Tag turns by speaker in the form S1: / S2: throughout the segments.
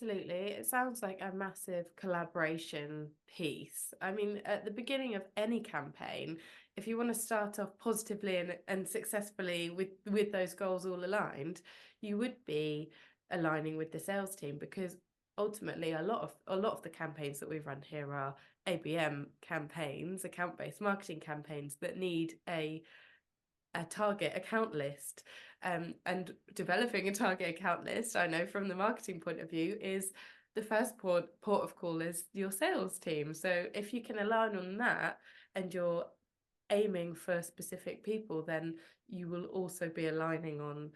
S1: Absolutely. It sounds like a massive collaboration piece. I mean, at the beginning of any campaign, if you want to start off positively and successfully with those goals all aligned, you would be aligning with the sales team, because ultimately a lot of the campaigns that we run here are ABM campaigns, account-based marketing campaigns that need a target account list. And developing a target account list, I know from the marketing point of view, is the first port of call is your sales team. So if you can align on that and you're aiming for specific people, then you will also be aligning on,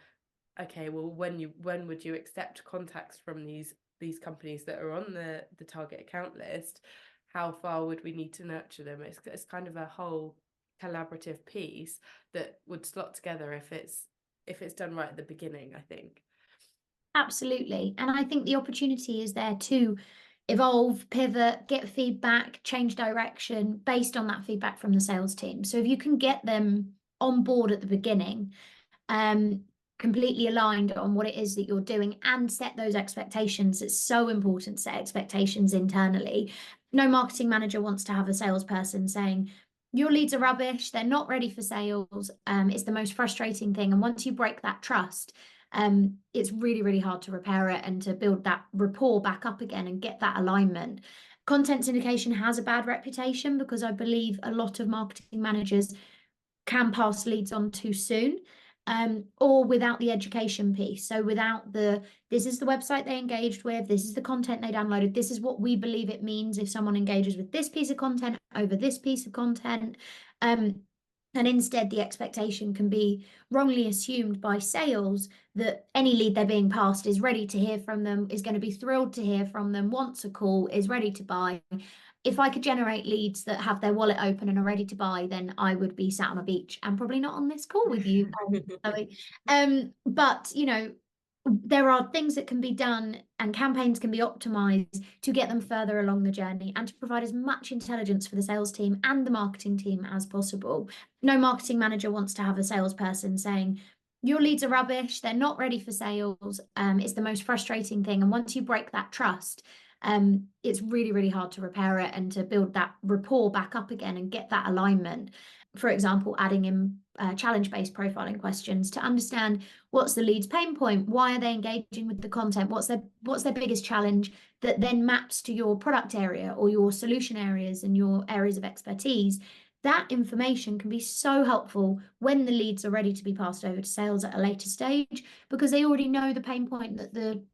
S1: okay, well, when would you accept contacts from these companies that are on the target account list? How far would we need to nurture them? It's kind of a whole collaborative piece that would slot together if it's done right at the beginning, I think.
S2: Absolutely. And I think the opportunity is there to evolve, pivot, get feedback, change direction based on that feedback from the sales team. So if you can get them on board at the beginning, completely aligned on what it is that you're doing and set those expectations. It's so important to set expectations internally. No marketing manager wants to have a salesperson saying, your leads are rubbish, they're not ready for sales. It's the most frustrating thing. And once you break that trust, it's really, really hard to repair it and to build that rapport back up again and get that alignment. Content syndication has a bad reputation because I believe a lot of marketing managers can pass leads on too soon, or without the education piece. So without this is the website they engaged with, this is the content they downloaded, this is what we believe it means if someone engages with this piece of content over this piece of content. And instead, the expectation can be wrongly assumed by sales that any lead they're being passed is ready to hear from them, is going to be thrilled to hear from them, wants a call, is ready to buy. If I could generate leads that have their wallet open and are ready to buy, then I would be sat on a beach and probably not on this call with you. But there are things that can be done and campaigns can be optimized to get them further along the journey and to provide as much intelligence for the sales team and the marketing team as possible. No marketing manager wants to have a salesperson saying, your leads are rubbish, they're not ready for sales. It's the most frustrating thing. And once you break that trust, it's really, really hard to repair it and to build that rapport back up again and get that alignment. For example, adding in challenge-based profiling questions to understand what's the lead's pain point, why are they engaging with the content, what's their biggest challenge, that then maps to your product area or your solution areas and your areas of expertise. That information can be so helpful when the leads are ready to be passed over to sales at a later stage, because they already know the pain point that the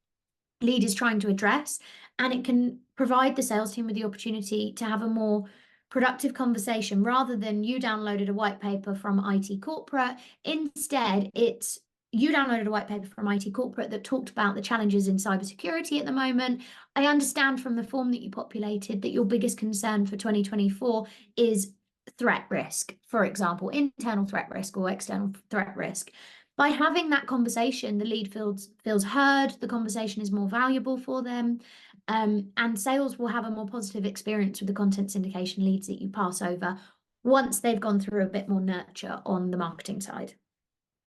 S2: lead is trying to address, and it can provide the sales team with the opportunity to have a more productive conversation rather than you downloaded a white paper from IT corporate. Instead, it's you downloaded a white paper from IT corporate that talked about the challenges in cybersecurity at the moment. I understand from the form that you populated that your biggest concern for 2024 is threat risk, for example, internal threat risk or external threat risk. By having that conversation, the lead feels heard, the conversation is more valuable for them, and sales will have a more positive experience with the content syndication leads that you pass over once they've gone through a bit more nurture on the marketing side.